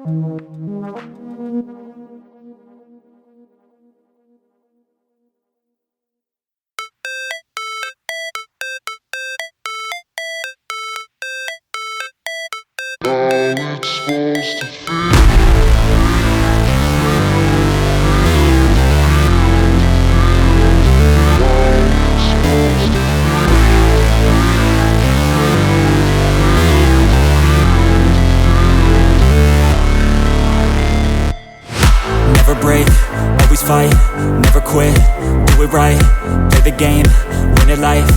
It's supposed to feel. Never break, always fight, never quit, do it right, play the game, win it life,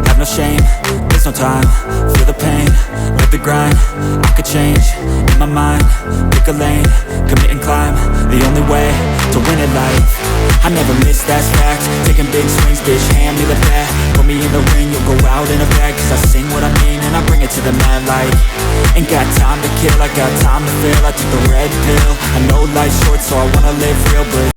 have no shame, there's no time, feel the pain, live the grind, I could change, in my mind, pick a lane, commit and climb, the only way to win it life. I never miss, that's fact, taking big swings, bitch, hand me the bat, put me in the ring, you'll go out in a bag, cause I sing what I mean and I bring it to the mad light. Ain't got time to kill, I got time to feel, I took the red pill, I know life's short so I wanna live real, but